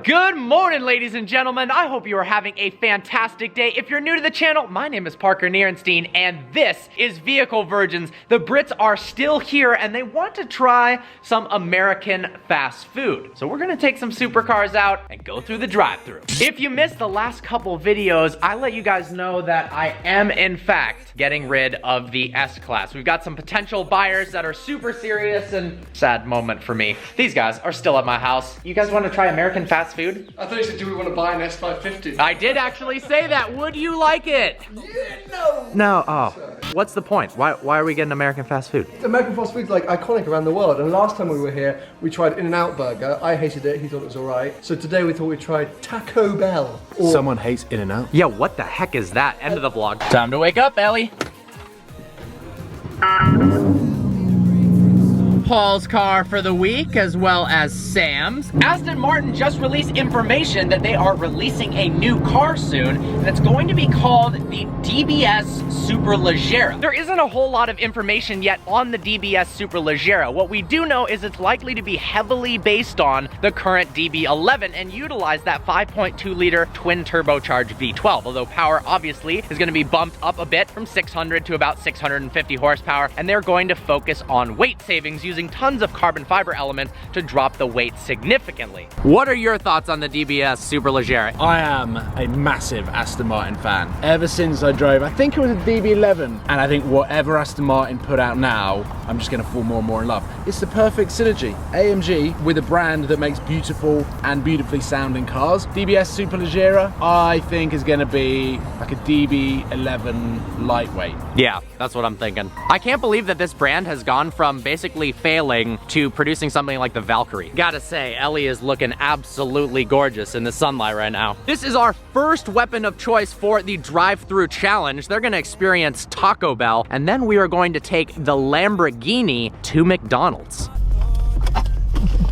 Good morning, ladies and gentlemen. I hope you are having a fantastic day. If you're new to the channel, my name is Parker Nirenstein, and this is Vehicle Virgins. The Brits are still here, and they want to try some American fast food. So we're gonna take some supercars out and go through the drive-thru. If you missed the last couple videos, I let you guys know that I am, in fact, getting rid of the S-Class. We've got some potential buyers that are super serious, and sad moment for me. These guys are still at my house. You guys want to try American fast food? I thought you said, do we want to buy an S550? I did actually say that. Would you like it? Yeah, no. No, oh. What's the point? Why are we getting American fast food? American fast food's like iconic around the world, and last time we were here, we tried In-N-Out Burger. I hated it, he thought it was alright. So today we thought we'd try Taco Bell. Someone hates In-N-Out. Yeah, what the heck is that? End of the vlog. Time to wake up, Ellie. Paul's car for the week, as well as Sam's. Aston Martin just released information that they are releasing a new car soon, and it's going to be called the DBS Superleggera. There isn't a whole lot of information yet on the DBS Superleggera. What we do know is it's likely to be heavily based on the current DB11 and utilize that 5.2 liter twin turbocharged V12, although power obviously is going to be bumped up a bit from 600 to about 650 horsepower, and they're going to focus on weight savings using tons of carbon fiber elements to drop the weight significantly. What are your thoughts on the DBS Superleggera? I am a massive Aston Martin fan. Ever since I drove, I think it was a DB11, and I think whatever Aston Martin put out now, I'm just gonna fall more and more in love. It's the perfect synergy. AMG with a brand that makes beautiful and beautifully sounding cars. DBS Superleggera, I think is gonna be like a DB11 lightweight. Yeah, that's what I'm thinking. I can't believe that this brand has gone from basically failing to producing something like the Valkyrie. Gotta say, Ellie is looking absolutely gorgeous in the sunlight right now. This is our first weapon of choice for the drive-thru challenge. They're gonna experience Taco Bell, and then we are going to take the Lamborghini to McDonald's.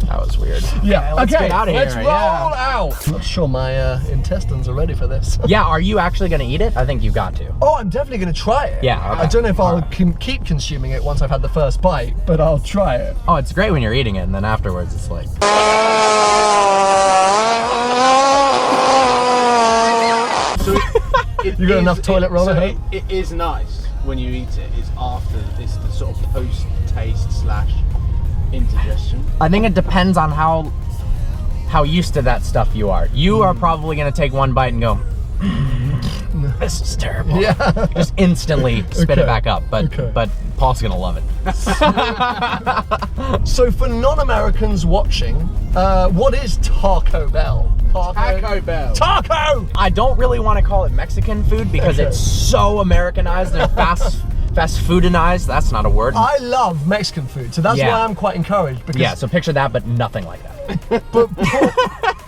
That was weird. Yeah, let's get out of here. Let's roll out. I'm not sure my intestines are ready for this. Yeah, are you actually gonna eat it? I think you got to. Oh, I'm definitely going to try it. Yeah, okay. I don't know if I'll keep consuming it once I've had the first bite, but I'll try it. Oh, it's great when you're eating it, and then afterwards it's like... You got enough toilet roller? So it is nice when you eat it. It's after, it's the sort of post-taste slash indigestion. I think it depends on how used to that stuff you are. You are probably gonna take one bite and go, this is terrible. Yeah. Just instantly spit it back up. But Paul's gonna love it. So for non-Americans watching, what is Taco Bell? Taco Bell. Taco! I don't really want to call it Mexican food because it's so Americanized and fast foodinized. That's not a word. I love Mexican food, so that's why I'm quite encouraged. Because yeah, so picture that, but nothing like that. but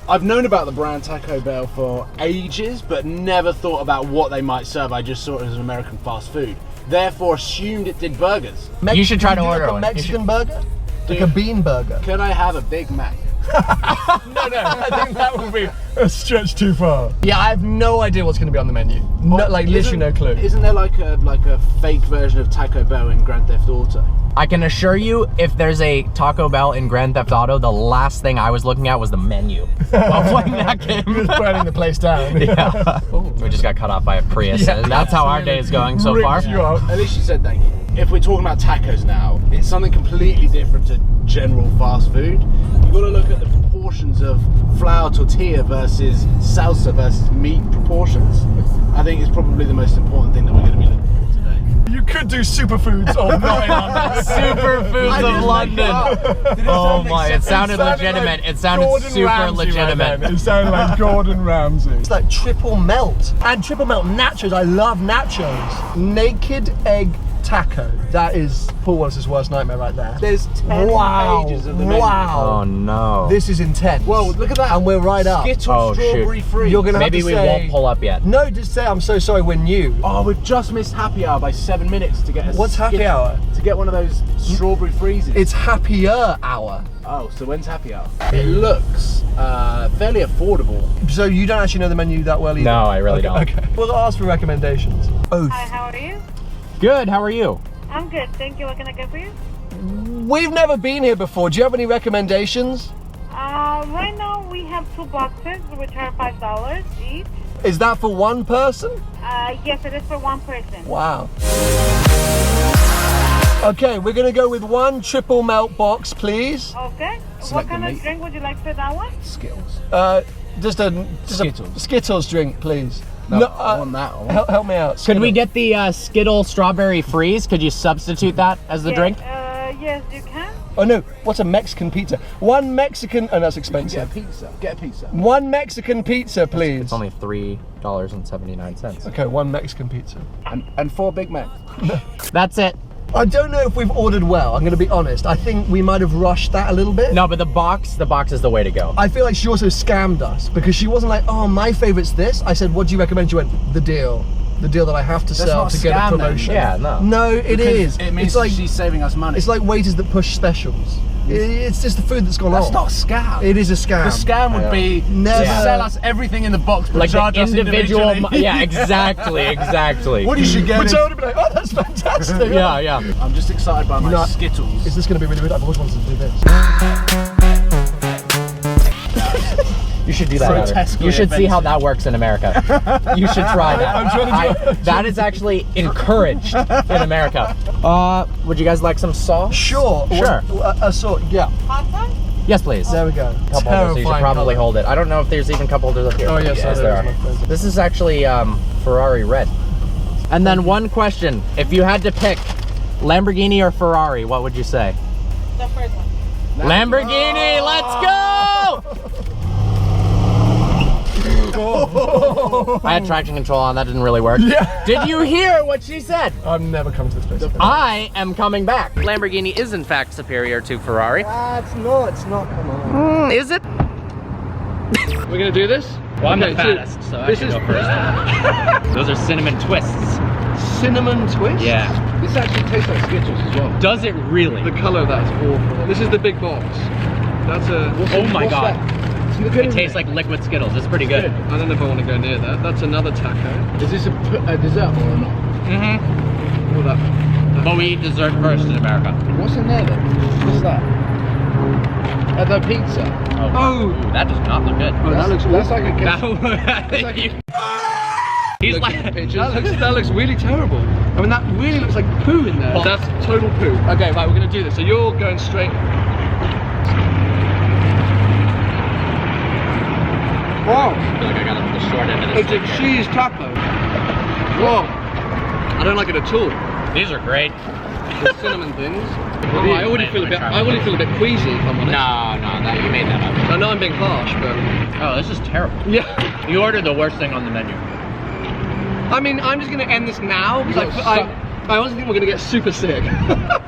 I've known about the brand Taco Bell for ages, but never thought about what they might serve. I just saw it as an American fast food. Therefore, assumed it did burgers. You should try to order like one. A Mexican burger? Like a bean burger? Could I have a Big Mac? No, I think that would be a stretch too far. Yeah, I have no idea what's going to be on the menu. No, like literally no clue. Isn't there like a fake version of Taco Bell in Grand Theft Auto? I can assure you, if there's a Taco Bell in Grand Theft Auto, the last thing I was looking at was the menu while playing that game. Just burning the place down. Yeah. We just got cut off by a Prius. Yeah, that's how our day is going so far. At least you said thank you. If we're talking about tacos now, it's something completely different to general fast food. You've got to look at the proportions of flour tortilla versus salsa versus meat proportions. I think it's probably the most important thing that we're going to be looking for today. You could do superfoods or not. Superfoods of London. Oh my, it sounded legitimate. It sounded super legitimate. It sounded like Gordon Ramsay. It's like triple melt. And triple melt nachos. I love nachos. Naked egg taco. That is Paul Wallace's worst nightmare right there. There's 10 pages of the menu. Oh no. This is intense. Well, look at that. And we're right up. Skittle strawberry free. You're gonna Maybe have to we say, won't pull up yet. No, just say I'm so sorry, we're new. Oh, we've just missed happy hour by 7 minutes to get a What's happy hour? To get one of those strawberry freezes. It's happier hour. Oh, so when's happy hour? It looks fairly affordable. So you don't actually know the menu that well either? No, I really don't. Okay. We'll ask for recommendations. Oath. Hi, how are you? Good, how are you? I'm good, thank you. What can I get for you? We've never been here before. Do you have any recommendations? Right now we have 2 boxes, which are $5 each. Is that for one person? Yes, it is for one person. Wow. Okay, we're gonna go with 1 triple melt box, please. Okay. Select What kind the of meat. drink would you like for that one? Skittles. Just a Skittles. Skittles drink, please. No, I want that one. Help me out. Could we get the Skittle strawberry freeze? Could you substitute that as the drink? Yes, you can. Oh no, what's a Mexican pizza? 1 Mexican, oh that's expensive. Get a pizza. Get a pizza. 1 Mexican pizza, please. It's only $3.79. Okay, 1 Mexican pizza. And 4 Big Macs. That's it. I don't know if we've ordered well, I'm gonna be honest. I think we might have rushed that a little bit. No, but the box is the way to go. I feel like she also scammed us because she wasn't like, oh, my favorite's this. I said, what do you recommend? She went, the deal. The deal that I have to sell not to a get a scam then. promotion. Yeah, no. No, it is. It means it's like she's saving us money. it's like waiters that push specials. It's just the food that's gone That's on. not a scam. It is a scam. The scam would be Never. to sell us everything in the box, but Like charge the us individual. individually. Yeah, exactly. What you should get Which is... I would have been like, oh, that's fantastic. Yeah. I'm just excited by my know, Skittles. Is this going to be really good? I've always wanted to do this. You should do that. Louder. Grotesquely You should see how offensive. that works in America. You should try that. I'm trying to do it. That is actually encouraged in America. Would you guys like some sauce? Sure. Sure. A sort, yeah. Hot sauce? Yes, please. There we go. Cup holders, so you should probably hold it. I don't know if there's even cup holders up here. Oh, yes, there are. my friend. This is actually Ferrari red. And then one question: if you had to pick Lamborghini or Ferrari, what would you say? The first one. Lamborghini. Let's go! I had traction control on. That didn't really work. Yeah. Did you hear what she said? I'm never coming to this place. I am coming back. Lamborghini is in fact superior to Ferrari. It's not, come on. Is it? We're gonna do this? Well, I'm Okay, the fattest, so I should go first. Those are cinnamon twists. Cinnamon twist? Yeah. This actually tastes like Skittles as well. Does it really? The colour of that is awful. This is the big box. That's a... Oh my What's god. that? It tastes like liquid Skittles. It's pretty good. I don't know if I want to go near that. That's another taco. Is this a dessert bowl or not? Mm-hmm. Oh, that. But we eat dessert first in America. What's in there then? What's that? The pizza. Oh, ooh, that does not look good. Oh, that looks That's like a He's like, that looks really terrible. I mean, that really looks like poo in there. Well- That's total poo. Okay, right, we're gonna do this. So you're going straight. Wow, I feel like I got the short end of this it's a stick here. cheese taco. Whoa, I don't like it at all. These are great. The cinnamon things. Oh, I already feel a bit queasy, if I'm honest. No, you made that up. I know I'm being harsh, but Oh, this is terrible. yeah. You ordered the worst thing on the menu. I mean, I'm just gonna end this now because I honestly think we're gonna get super sick.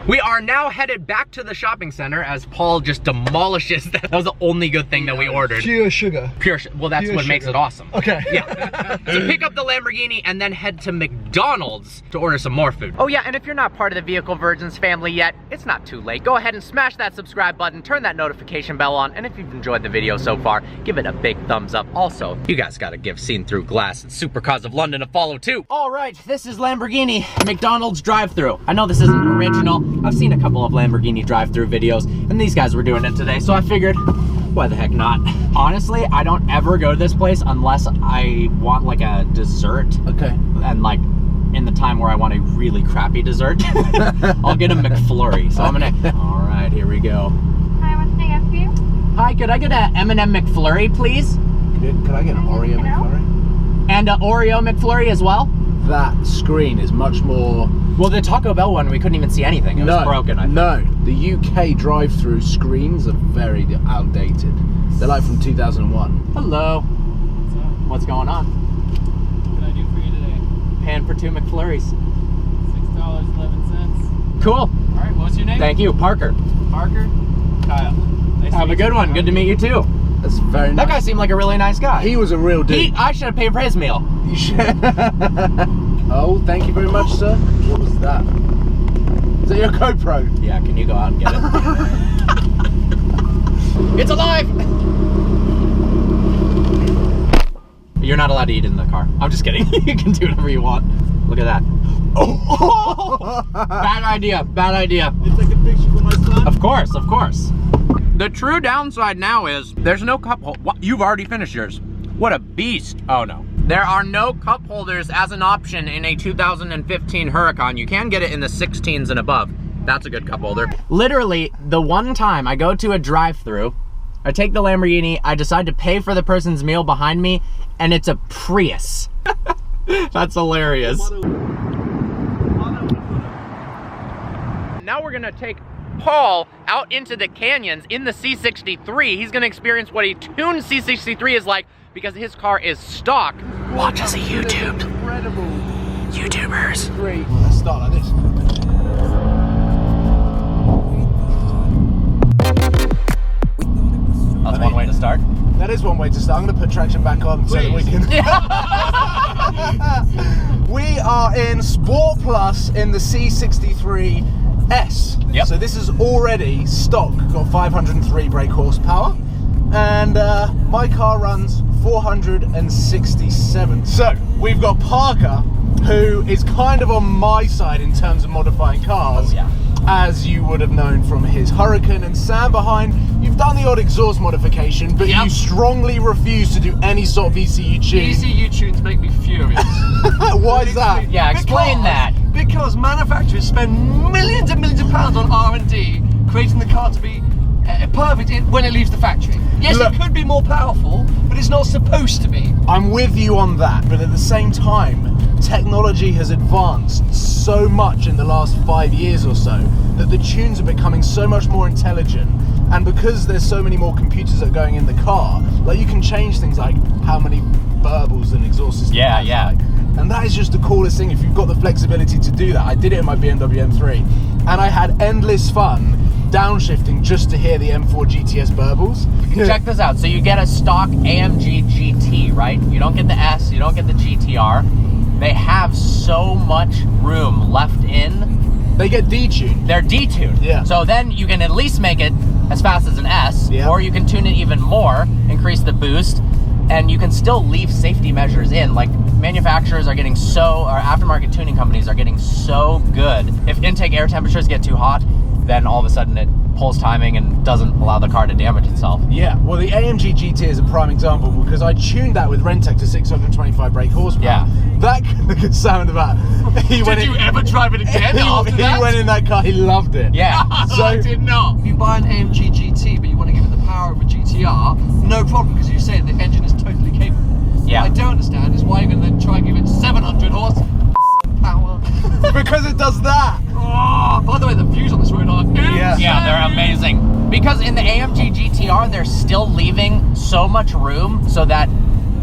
We are now headed back to the shopping center as Paul just demolishes that. That was the only good thing that we ordered. Pure sugar. Well, that's Pure what makes sugar. it awesome. Okay. Yeah. So pick up the Lamborghini and then head to McDonald's to order some more food. Oh yeah, and if you're not part of the Vehicle Virgins family yet, it's not too late. Go ahead and smash that subscribe button, turn that notification bell on, and if you've enjoyed the video so far, give it a big thumbs up. Also, you guys gotta give Seen Through Glass and Supercars of London a follow too. All right, this is Lamborghini McDonald's drive-thru. I know this isn't original. I've seen a couple of Lamborghini drive-thru videos, and these guys were doing it today, so I figured, why the heck not? Honestly, I don't ever go to this place unless I want like a dessert. Okay. And like in the time where I want a really crappy dessert, I'll get a McFlurry. So I'm gonna, all right, here we go. Hi, what's the name for you? Hi, could I get a M&M McFlurry, please? Could I get an Oreo McFlurry? And a Oreo McFlurry as well? That screen is much more... Well, the Taco Bell one, we couldn't even see anything. It was broken, I think. No, the UK drive-through screens are very outdated. They're like from 2001. Hello. What's going on? What can I do for you today? Pan for 2 McFlurries. $6.11. Cool. All right, what's your name? Thank you, Parker. Parker. Kyle. Nice to Have a meet good you. one. Good to meet you too. That's very That nice. guy seemed like a really nice guy. He was a real dude. I should have paid for his meal. You should. Oh, thank you very much, sir. What was that? Is that your GoPro? Yeah, can you go out and get it? It's alive! You're not allowed to eat it in the car. I'm just kidding. You can do whatever you want. Look at that. Oh! Bad idea. Bad idea. You take a picture for my son? Of course, of course. The true downside now is there's no cup holder. You've already finished yours. What a beast. Oh no. There are no cup holders as an option in a 2015 Huracan. You can get it in the 16s and above. That's a good cup holder. Literally, the one time I go to a drive-thru, I take the Lamborghini, I decide to pay for the person's meal behind me, and it's a Prius. That's hilarious. Now we're gonna take Paul out into the canyons in the C63. He's gonna experience what a tuned C63 is like because his car is stock. Watch us a YouTube. Incredible. YouTubers. Great. Let's start like this. That's one way to start. That is one way to start. I'm going to put traction back on so that we can... We are in Sport Plus in the C63S. Yep. So this is already stock, got 503 brake horsepower. And my car runs 467. So we've got Parker, who is kind of on my side in terms of modifying cars. Oh, yeah. As you would have known from his Huracan, and Sam behind, you've done the odd exhaust modification, but you strongly refuse to do any sort of ECU tune. ECU tunes make me furious. Why is that? Yeah, explain that. Because manufacturers spend millions and millions of pounds on R&D creating the car to be perfect when it leaves the factory. Yes, Look, it could be more powerful, but it's not supposed to be. I'm with you on that, but at the same time, technology has advanced so much in the last 5 years or so that the tunes are becoming so much more intelligent, and because there's so many more computers that are going in the car, like you can change things like how many burbles and exhaust system has, like. And that is just the coolest thing if you've got the flexibility to do that. I did it in my BMW M3 and I had endless fun downshifting just to hear the M4 GTS burbles. Check this out. So you get a stock AMG GT, right? You don't get the S, you don't get the GTR. They have so much room left in. They get detuned. They're detuned. Yeah. So then you can at least make it as fast as an S, or you can tune it even more, increase the boost, and you can still leave safety measures in. Like manufacturers are getting or aftermarket tuning companies are getting so good. If intake air temperatures get too hot, then all of a sudden it pulls timing and doesn't allow the car to damage itself. Yeah, well the AMG GT is a prime example because I tuned that with Rentec to 625 brake horsepower. Yeah. That could sound about. Did you ever drive it again after that? He went in that car, he loved it. Yeah. So I did not. If you buy an AMG GT but you want to give it the power of a GTR, no problem, because you say the engine is totally capable. Yeah. What I don't understand is why you're going to then try and give it 700 horse power. Because it does that. Oh, by the way, the views on this road are insane. Yeah, they're amazing. Because in the AMG GTR, they're still leaving so much room so that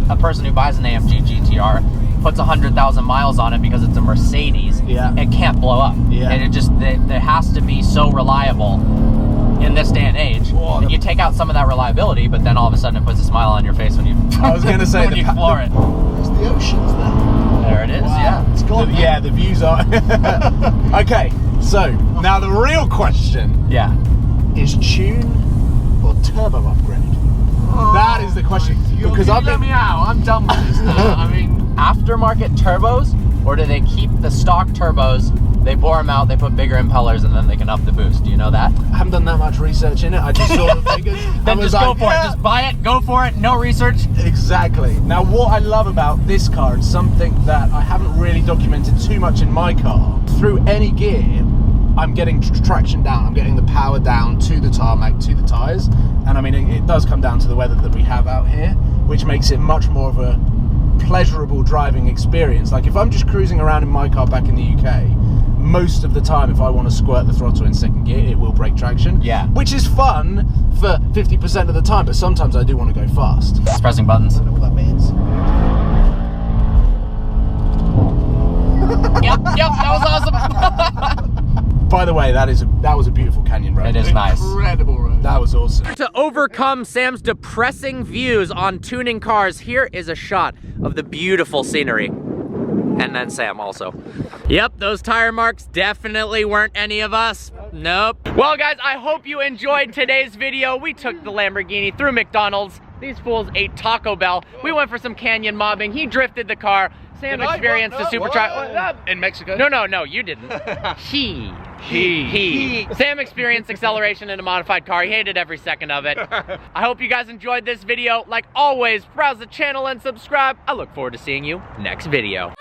a person who buys an AMG GTR puts 100,000 miles on it because it's a Mercedes. Yeah. It can't blow up. Yeah. And it has to be so reliable in this day and age. Whoa, that you take out some of that reliability, but then all of a sudden it puts a smile on your face when you I was going to say when you floor it. It's the oceans there. There it is. Yeah. It's gone. Yeah, the views are. Okay, so now the real question Yeah. is tune or turbo upgrade? That is the question. Because I've let been. me out. I'm done with this now. I mean, Aftermarket turbos, or do they keep the stock turbos? They bore them out, they put bigger impellers, and then they can up the boost. Do you know that? I haven't done that much research in it. I just saw the figures. Then just go for it. Just buy it, go for it, no research. Exactly. Now, what I love about this car, and something that I haven't really documented too much in my car, through any gear, I'm getting traction down. I'm getting the power down to the tarmac, to the tyres. And I mean, it does come down to the weather that we have out here, which makes it much more of a pleasurable driving experience. Like if I'm just cruising around in my car back in the UK, most of the time if I want to squirt the throttle in second gear, it will break traction. Yeah. Which is fun for 50% of the time, but sometimes I do want to go fast. Just pressing buttons. I don't know what that means. Yep, that was awesome. By the way, that was a beautiful canyon road. It is nice. incredible road. That was awesome. To overcome Sam's depressing views on tuning cars, here is a shot of the beautiful scenery. And then Sam also. Yep, those tire marks definitely weren't any of us. Nope. Well guys, I hope you enjoyed today's video. We took the Lamborghini through McDonald's. These fools ate Taco Bell. We went for some canyon mobbing. He drifted the car. Sam Did I? experienced What? a supercharged. In Mexico. No, you didn't. He. Sam experienced acceleration in a modified car. He hated every second of it. I hope you guys enjoyed this video. Like always, browse the channel and subscribe. I look forward to seeing you next video.